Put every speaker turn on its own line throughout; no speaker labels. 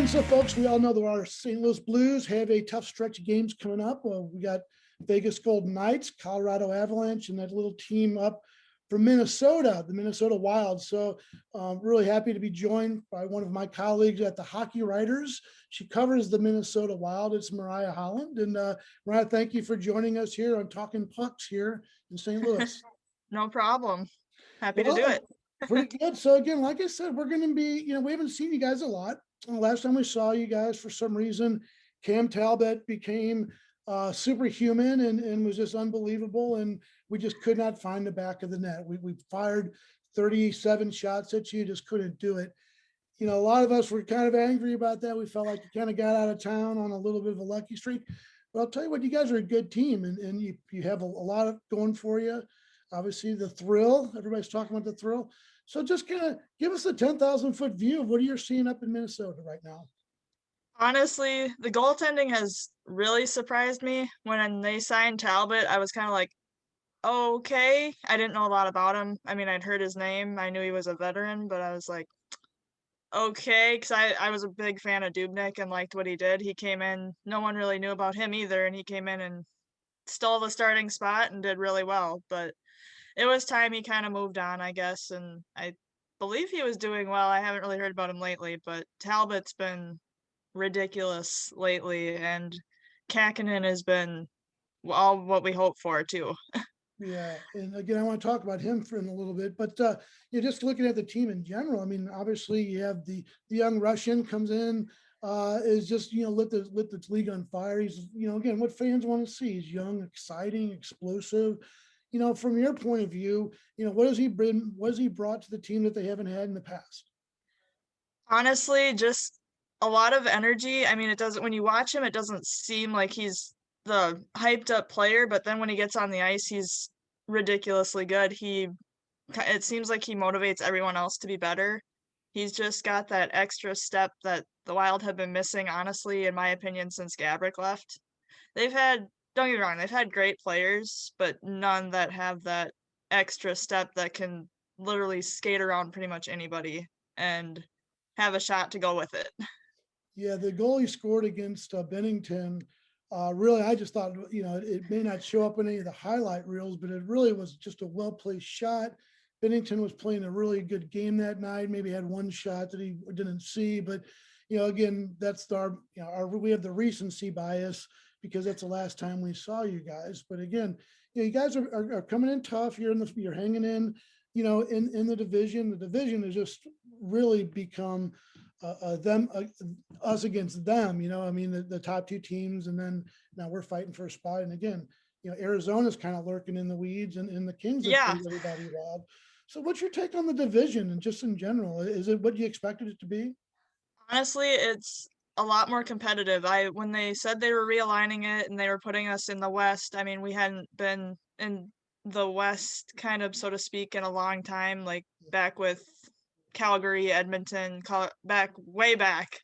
So, folks, we all know that our St. Louis Blues have a tough stretch of games coming up. We got Vegas Golden Knights, Colorado Avalanche, and that little team up from Minnesota, the Minnesota Wild. So, really happy to be joined by one of my colleagues at the Hockey Writers. She covers the Minnesota Wild. It's Mariah Holland. And Mariah, thank you for joining us here on Talking Pucks here in St. Louis.
No problem. Happy to do
Well,
it.
pretty good. So again, like I said, we're going to be, we haven't seen you guys a lot. Last time we saw you guys, for some reason, Cam Talbot became superhuman and was just unbelievable. And we just could not find the back of the net. We fired 37 shots at you, just couldn't do it. A lot of us were kind of angry about that. We felt like you kind of got out of town on a little bit of a lucky streak. But I'll tell you what, you guys are a good team, and you have a lot of going for you. Obviously, the thrill. Everybody's talking about the thrill. So just kind of give us a 10,000-foot view of what you're seeing up in Minnesota right now.
Honestly, the goaltending has really surprised me. When they signed Talbot, I was kind of like, okay. I didn't know a lot about him. I mean, I'd heard his name. I knew he was a veteran, but I was like, okay, because I was a big fan of Dubnyk and liked what he did. He came in, no one really knew about him either, and he came in and stole the starting spot and did really well. But it was time he kind of moved on, I guess, and I believe he was doing well. I haven't really heard about him lately, but Talbot's been ridiculous lately, and Kakkonen has been all what we hoped for too.
Yeah, and again, I want to talk about him for in a little bit, but you're just looking at the team in general. I mean, obviously, you have the young Russian comes in, is just lit the league on fire. He's again what fans want to see. He's young, exciting, explosive. From your point of view, what has he been? What has he brought to the team that they haven't had in the past?
Honestly, just a lot of energy. I mean, it doesn't when you watch him, it doesn't seem like he's the hyped up player, but then when he gets on the ice, he's ridiculously good. It seems like he motivates everyone else to be better. He's just got that extra step that the Wild have been missing, honestly, in my opinion, since Gabrick left. They've had, don't get me wrong, they've had great players, but none that have that extra step that can literally skate around pretty much anybody and have a shot to go with it.
Yeah, the goal he scored against Bennington, really, I just thought, it may not show up in any of the highlight reels, but it really was just a well-placed shot. Bennington was playing a really good game that night, maybe had one shot that he didn't see, but, again, that's we have the recency bias because that's the last time we saw you guys. But again, you guys are coming in tough. You're hanging in, in the division. The division has just really become us against them. I mean, the top two teams, and then now we're fighting for a spot. And again, Arizona's kind of lurking in the weeds, and the Kings have
Yeah,
played everybody well. So, what's your take on the division and just in general? Is it what you expected it to be?
honestly, it's a lot more competitive. When they said they were realigning it and they were putting us in the West, I mean, we hadn't been in the West kind of, so to speak, in a long time, like back with Calgary, Edmonton, back way back.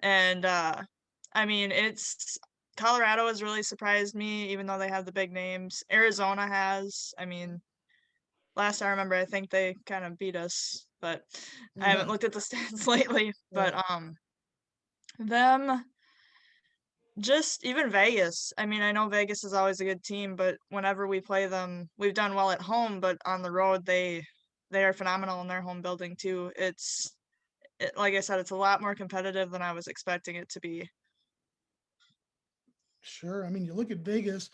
And I mean, it's Colorado has really surprised me, even though they have the big names. Arizona has. I mean, last I remember, I think they kind of beat us, but I
Yeah,
haven't looked at the stats lately. But
right.
them, just even Vegas. I mean, I know Vegas is always a good team, but whenever we play them, we've done well at home, but on the road, they are phenomenal in their home building too. Like I said, it's a lot more competitive than I was expecting it to be.
Sure. I mean, you look at Vegas,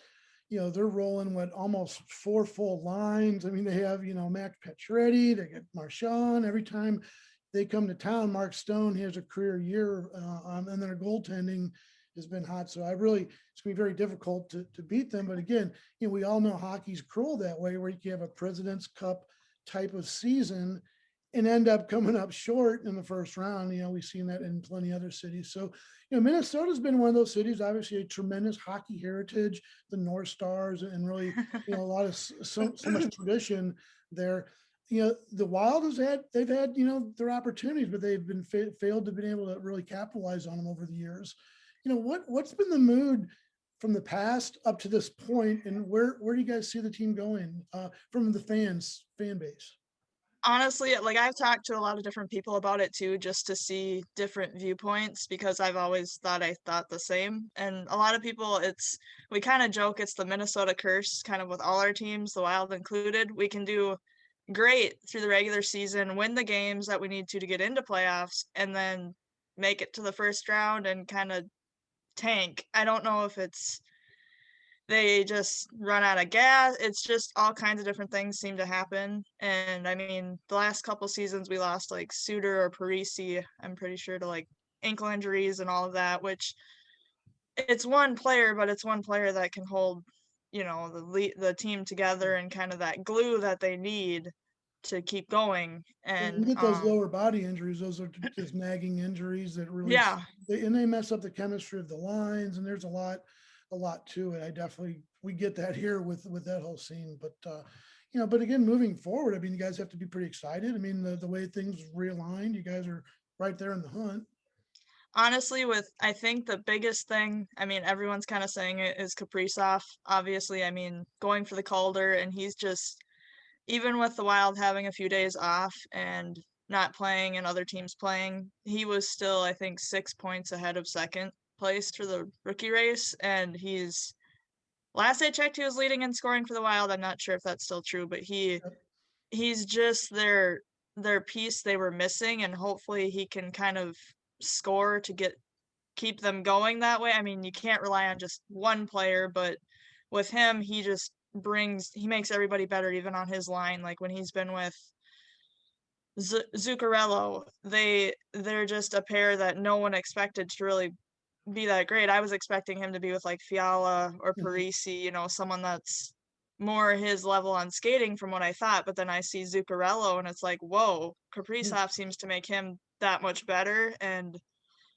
they're rolling with almost four full lines. I mean, they have, Max Pacioretty, they get Marchand. Every time they come to town, Mark Stone, he has a career year, and their goaltending has been hot. So it's going to be very difficult to beat them. But again, we all know hockey's cruel that way, where you can have a President's Cup type of season and end up coming up short in the first round. We've seen that in plenty of other cities. So, Minnesota's been one of those cities, obviously a tremendous hockey heritage, the North Stars, and really, a lot of so much tradition there. The Wild they've had, their opportunities, but they've been failed to be able to really capitalize on them over the years. What's been the mood from the past up to this point, and where do you guys see the team going from the fan base?
Honestly, like, I've talked to a lot of different people about it too, just to see different viewpoints because I've always thought I thought the same, and a lot of people, we kinda joke it's the Minnesota curse kind of with all our teams, the Wild included. We can do great through the regular season, win the games that we need to get into playoffs, and then make it to the first round and kinda tank. I don't know if it's they just run out of gas. It's just all kinds of different things seem to happen. And I mean, the last couple seasons we lost like Suter or Parisi, I'm pretty sure, to like ankle injuries and all of that, which it's one player, but it's one player that can hold, the team together and kind of that glue that they need to keep going.
When you
And
get those lower body injuries, those are just nagging injuries that really,
yeah,
they mess up the chemistry of the lines, and there's a lot to it. We get that here with that whole scene, but but again, moving forward, I mean, you guys have to be pretty excited. I mean, the way things realigned, you guys are right there in the hunt.
honestly, I think the biggest thing, I mean, everyone's kind of saying it is Kaprizov. Obviously, I mean, going for the Calder, and he's just, even with the Wild having a few days off and not playing and other teams playing, he was still, I think, 6 points ahead of second place for the rookie race. And last I checked, he was leading in scoring for the Wild. I'm not sure if that's still true, but he's just their piece they were missing, and hopefully he can kind of score to keep them going that way. I mean, you can't rely on just one player, but with him, he makes everybody better, even on his line. Like when he's been with Zuccarello, they're just a pair that no one expected to really be that great. I was expecting him to be with like Fiala or
Mhm.
Parisi, someone that's more his level on skating from what I thought. But then I see Zuccarello and it's like, whoa,
Yeah,
Kaprizov seems to make him that much better. And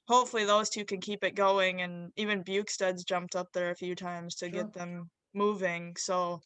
hopefully those two can keep it going. And even Bukestad's jumped up there a few times to get
sure.
them moving. So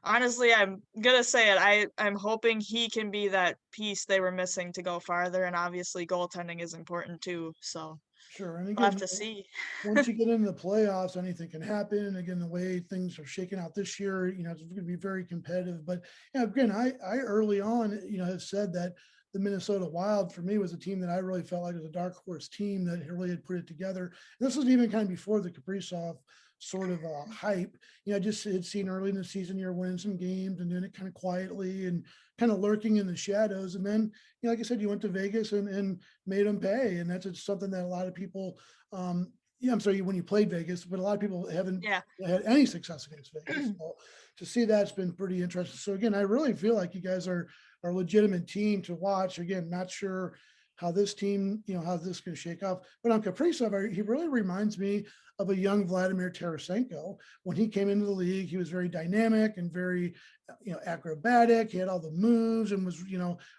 honestly, I'm gonna say it. I'm hoping he can be that piece they were missing to go farther. And obviously goaltending is important too. So
Sure. And
we'll have
again,
to see.
once you get into the playoffs, anything can happen. Again, the way things are shaking out this year, it's going to be very competitive. But again, I early on, have said that the Minnesota Wild for me was a team that I really felt like was a dark horse team that really had put it together. And this was even kind of before the Kaprizov sort of hype. I just had seen early in the season you're winning some games and doing it kind of quietly and kind of lurking in the shadows. And then, like I said, you went to Vegas and made them pay. And that's just something that a lot of people I'm sorry, when you played Vegas, but a lot of people haven't
Yeah.
had any success against Vegas. So to see that's been pretty interesting. So again, I really feel like you guys are a legitimate team to watch. Again, not sure how this team, how this can shake off. But on Kaprizov, he really reminds me of a young Vladimir Tarasenko. When he came into the league, he was very dynamic and very, acrobatic. He had all the moves and was,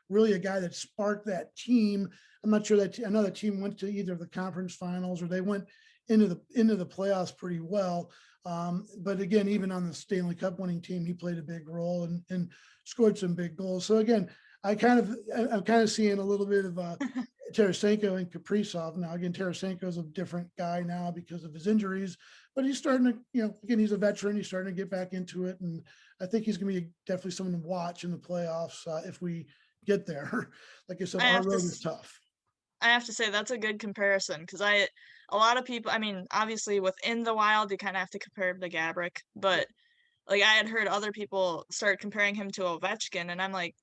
really a guy that sparked that team. I'm not sure that another team went to either the conference finals or they went into the playoffs pretty well. But again, even on the Stanley Cup winning team, he played a big role and scored some big goals. So again, I'm kind of seeing a little bit of Tarasenko and Kaprizov now. Again, Tarasenko is a different guy now because of his injuries, but he's starting to, again, he's a veteran. He's starting to get back into it, and I think he's going to be definitely someone to watch in the playoffs if we get there. Like I said,
I
our
have to
road is tough.
I have to say that's a good comparison because a lot of people, I mean, obviously within the Wild, you kind of have to compare him to Gabrick, but like I had heard other people start comparing him to Ovechkin, and I'm like,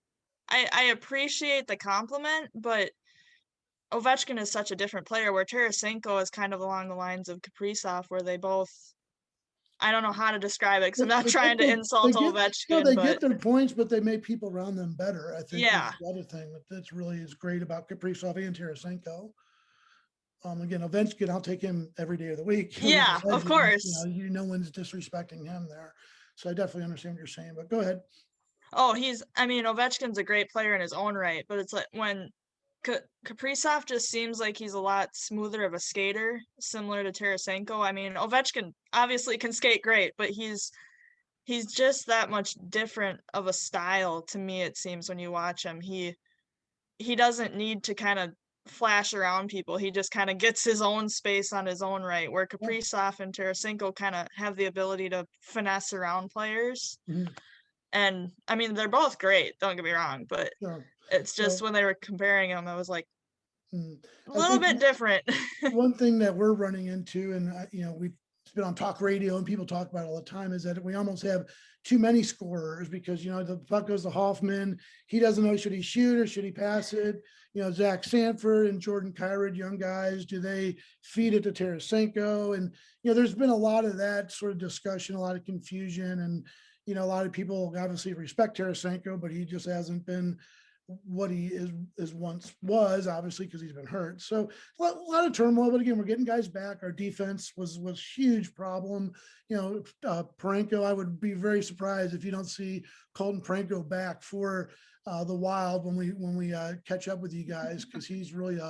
I appreciate the compliment, but Ovechkin is such a different player. Where Tarasenko is kind of along the lines of Kaprizov, where they both, I don't know how to describe it because I'm not
They get
trying to insult Ovechkin,
they
but
get their points, but they make people around them better. I think is
yeah,
the other thing that's really is great about Kaprizov and Tarasenko. Again, Ovechkin, I'll take him every day of the week. He's
yeah,
a
of
legend.
course.
No one's disrespecting him there. So I definitely understand what you're saying. But go ahead.
Oh, I mean, Ovechkin's a great player in his own right, but it's like when Kaprizov just seems like he's a lot smoother of a skater, similar to Tarasenko. I mean, Ovechkin obviously can skate great, but he's just that much different of a style to me, it seems, when you watch him. He doesn't need to kind of flash around people. He just kind of gets his own space on his own right, where
Yeah.
Kaprizov and Tarasenko kind of have the ability to finesse around players.
Mhm.
And I mean, they're both great, don't get me wrong, but
Sure.
it's just
So,
when they were comparing them, I was like, a
I
little
think
bit different.
one thing that we're running into, and we've been on talk radio and people talk about it all the time, is that we almost have too many scorers because the puck goes to Hoffman. He doesn't know, should he shoot or should he pass it? Zach Sanford and Jordan Kyrud, young guys, do they feed it to Tarasenko? And there's been a lot of that sort of discussion, a lot of confusion, and a lot of people obviously respect Tarasenko, but he just hasn't been what he is once was, obviously, because he's been hurt. So a lot of turmoil, but again, we're getting guys back. Our defense was huge problem. Parenko, I would be very surprised if you don't see Colton Parenko back for the Wild when we catch up with you guys, because he's really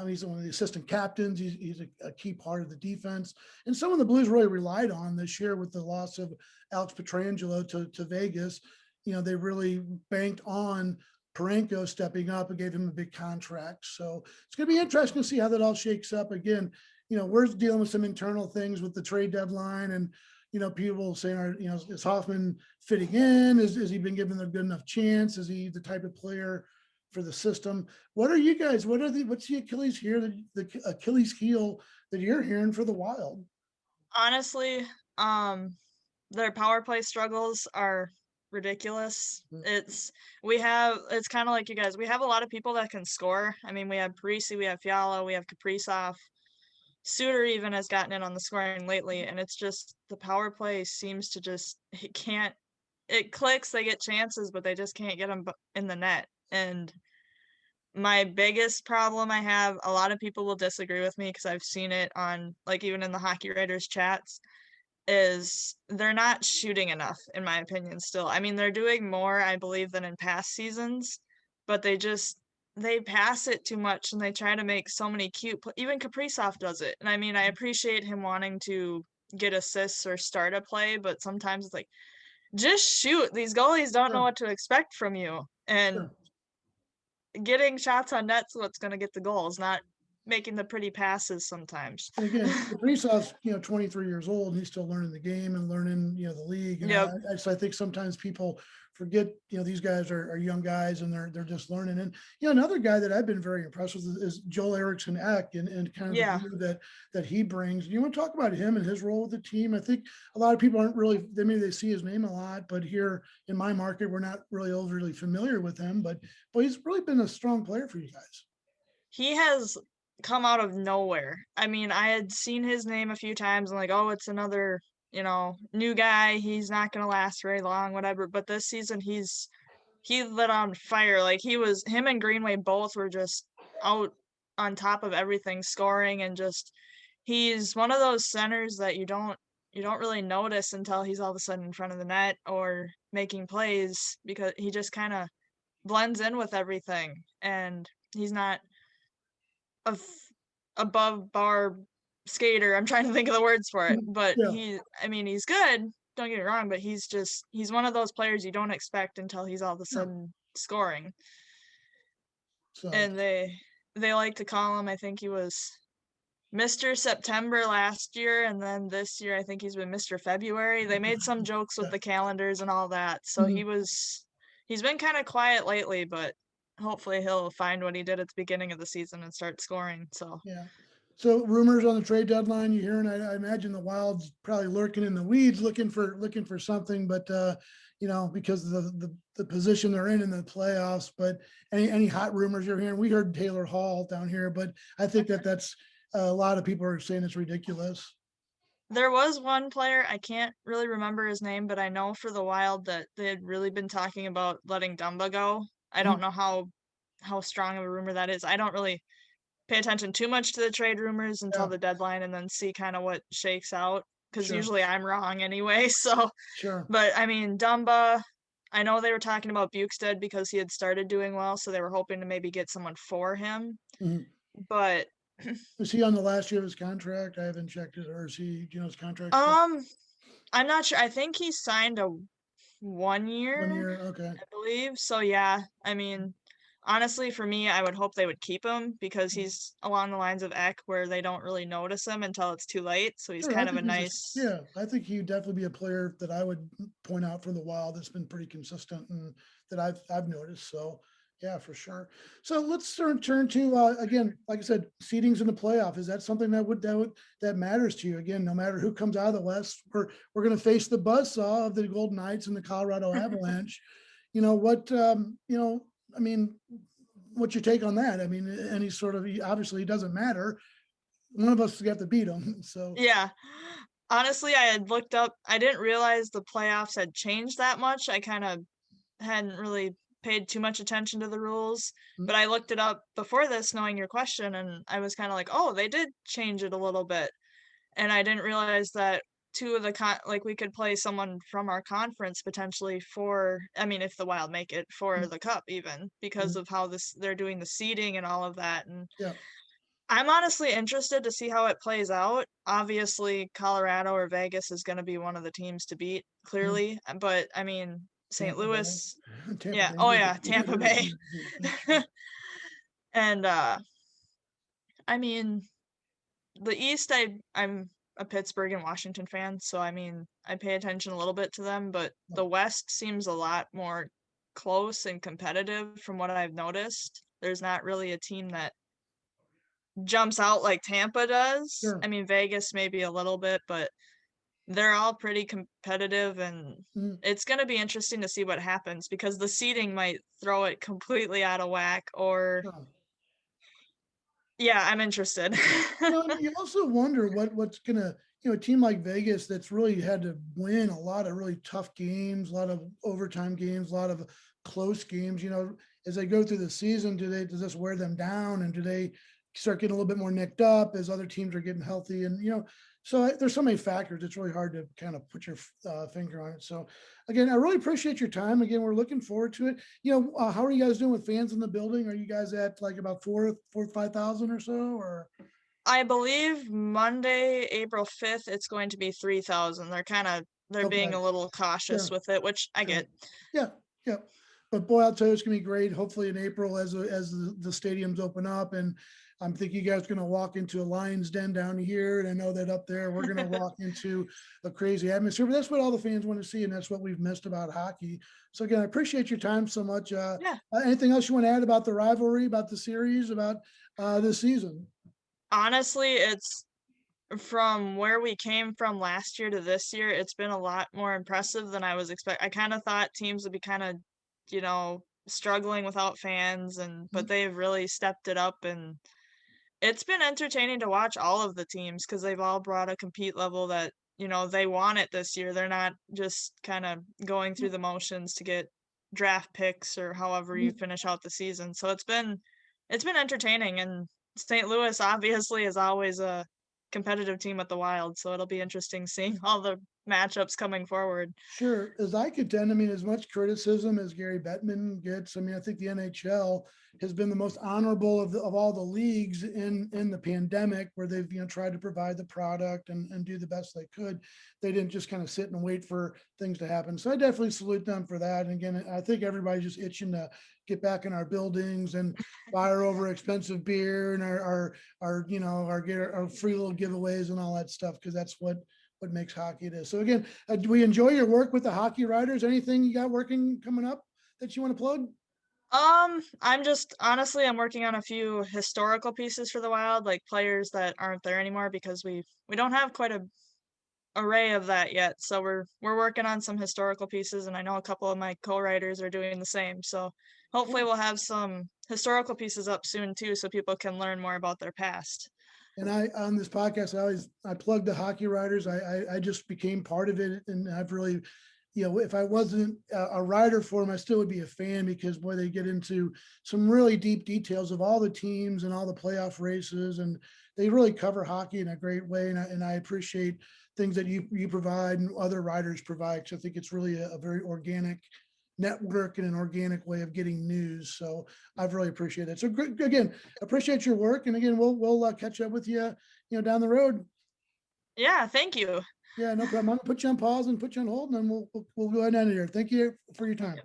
he's one of the assistant captains. He's a key part of the defense, and someone the Blues really relied on this year with the loss of Alex Pietrangelo to Vegas. They really banked on Parenko stepping up and gave him a big contract. So it's going to be interesting to see how that all shakes up. Again, we're dealing with some internal things with the trade deadline, and people saying, is Hoffman fitting in? Is he been given a good enough chance? Is he the type of player for the system? What are you guys? What's the Achilles heel that you're hearing for the Wild?
Honestly, um, their power play struggles are ridiculous. It's kind of like you guys. We have a lot of people that can score. I mean, we have Parisi, we have Fiala, we have Kaprizov. Suter even has gotten in on the scoring lately, and it's just the power play seems to just it can't. It clicks, they get chances, but they just can't get them in the net. And my biggest problem I have, a lot of people will disagree with me because I've seen it on like even in the hockey writers chats, is they're not shooting enough, in my opinion, still. I mean, they're doing more, I believe, than in past seasons, but they pass it too much and they try to make so many even Kaprizov does it. And I mean, I appreciate him wanting to get assists or start a play, but sometimes it's like, just shoot. These goalies don't know
Sure,
what to expect from you. And
sure.
getting shots on net's what's going to get the goals, not making the pretty passes sometimes.
And again, Kaprizov's 23 years old, and he's still learning the game and learning the league. And
Yep.
so I think sometimes people forget these guys are young guys and they're just learning. And another guy that I've been very impressed with is Joel Eriksson Ek, and kind of the
Yeah.
view that he brings. Do you want to talk about him and his role with the team? I think a lot of people aren't really, they see his name a lot, but here in my market, we're not really overly familiar with him. But he's really been a strong player for you guys.
He has come out of nowhere. I mean, I had seen his name a few times and like, oh, it's another, new guy. He's not going to last very long, whatever. But this season, he lit on fire. Like him and Greenway both were just out on top of everything, scoring, and just he's one of those centers that you don't really notice until he's all of a sudden in front of the net or making plays, because he just kind of blends in with everything, and he's not a above bar skater. I'm trying to think of the words for it, but
Yeah.
I mean, he's good. Don't get me wrong, but he's one of those players you don't expect until he's all of a
Yeah.
sudden scoring.
So
And they like to call him, I think he was Mr. September last year, and then this year I think he's been Mr. February. They made some jokes with
yeah.
the calendars and all that. So
Mhm.
he's been kind of quiet lately, but hopefully he'll find what he did at the beginning of the season and start scoring. So
Yeah. So rumors on the trade deadline, you hearing? I imagine the Wild's probably lurking in the weeds, looking for something, but because of the position they're in the playoffs. But any hot rumors you're hearing? We heard Taylor Hall down here, but I think that's a lot of people are saying it's ridiculous.
there was one player, I can't really remember his name, but I know for the Wild that they had really been talking about letting Dumba go. I don't
Mhm.
know how strong of a rumor that is. I don't really pay attention too much to the trade rumors until
Yeah,
the deadline and then see kind of what shakes out, because
sure,
usually I'm wrong anyway. So,
sure.
but I mean, Dumba, I know they were talking about Bukestad because he had started doing well, so they were hoping to maybe get someone for him.
Mhm.
But
Is he on the last year of his contract? I haven't checked it, or is he? Do you know his contract?
um, I'm not sure. I think he signed a
1
1 year,
year. Okay.
I believe. So yeah, I mean, honestly, for me, I would hope they would keep him because he's along the lines of Eck, where they don't really notice him until it's too late. So he's
Sure, I
kind of a
think he's a
nice.
yeah, I think he'd definitely be a player that I would point out for the Wild that's been pretty consistent and that I've noticed. So yeah, for sure. So let's turn to again, like I said, seedings in the playoff. Is that something that matters to you? Again, no matter who comes out of the West, we're going to face the buzzsaw of the Golden Knights and the Colorado Avalanche. You know what? I mean, what's your take on that? I mean, any sort of obviously it doesn't matter. One of us has got to beat them. So.
Yeah. Honestly, I had looked up, I didn't realize the playoffs had changed that much. I kind of hadn't really paid too much attention to the rules, but I looked it up before this, knowing your question, and I was kind of like, oh, they did change it a little bit. And I didn't realize that two of the like we could play someone from our conference potentially for, I mean, if the Wild make it for the cup, even because
Mhm.
of how this they're doing the seeding and all of that. And
Yeah,
I'm honestly interested to see how it plays out. Obviously, Colorado or Vegas is going to be one of the teams to beat,
mhm.
clearly. But I mean, St.
Tampa Bay.
Louis,
Tampa
yeah.
Bay
Oh
needs
yeah,
to
Tampa Bay.
make sure.
And I mean, the East, I'm a Pittsburgh and Washington fan, so I mean, I pay attention a little bit to them, but
No,
the West seems a lot more close and competitive from what I've noticed. There's not really a team that jumps out like Tampa does. I
sure.
mean, Vegas maybe a little bit, but they're all pretty competitive, and
Mhm.
it's going to be interesting to see what happens because the seeding might throw it completely out of whack. Or
Sure.
yeah, I'm interested.
Well, and you also wonder what's gonna, a team like Vegas that's really had to win a lot of really tough games, a lot of overtime games, a lot of close games. As they go through the season, does this wear them down, and do they start getting a little bit more nicked up as other teams are getting healthy? And so there's so many factors. It's really hard to kind of put your finger on it. So again, I really appreciate your time. Again, we're looking forward to it. How are you guys doing with fans in the building? Are you guys at like about 5,000 or so, or?
I believe Monday, April 5th, it's going to be 3,000. They're being
Okay,
a little cautious
sure,
with it, which I
sure.
get.
Yeah, yeah. But boy, I'll tell you, it's gonna be great. Hopefully in April as the stadiums open up, and I'm thinking you guys are gonna walk into a lion's den down here, and I know that up there we're gonna walk into a crazy atmosphere. But that's what all the fans want to see, and that's what we've missed about hockey. So again, I appreciate your time so much.
Yeah.
Anything else you want to add about the rivalry, about the series, about this season?
Honestly, it's from where we came from last year to this year, it's been a lot more impressive than I was I kind of thought teams would be kind of, struggling without fans, and but
Mhm.
they've really stepped it up, and it's been entertaining to watch all of the teams because they've all brought a compete level that, they want it this year. They're not just kind of going through the motions to get draft picks or however you
Mhm.
finish out the season. So it's been entertaining, and St. Louis obviously is always a competitive team with the Wild, so it'll be interesting seeing all the matchups coming forward.
Sure. As I contend, I mean, as much criticism as Gary Bettman gets, I mean, I think the NHL has been the most honorable of all the leagues in the pandemic, where they've tried to provide the product and do the best they could. They didn't just kind of sit and wait for things to happen. So I definitely salute them for that. And again, I think everybody's just itching to get back in our buildings and fire over expensive beer and our free little giveaways and all that stuff, because that's what makes hockey it is. So again, do we enjoy your work with the hockey writers? Anything you got working coming up that you want to plug?
I'm just honestly, I'm working on a few historical pieces for the Wild, like players that aren't there anymore because we don't have quite a array of that yet. So we're working on some historical pieces, and I know a couple of my co-writers are doing the same. So hopefully
Cool.
we'll have some historical pieces up soon too, so people can learn more about their past.
And on this podcast, I plug the hockey writers. I just became part of it, and I've really, if I wasn't a writer for them, I still would be a fan, because boy, they get into some really deep details of all the teams and all the playoff races, and they really cover hockey in a great way. And I appreciate things that you provide and other writers provide, because I think it's really a very organic network and an organic way of getting news. So I've really appreciated it. So again, appreciate your work. And again, we'll catch up with you, down the road.
Yeah, thank you.
Yeah, no problem. I'm gonna put you on pause and put you on hold, and then we'll go ahead and end it here. Thank you for your time.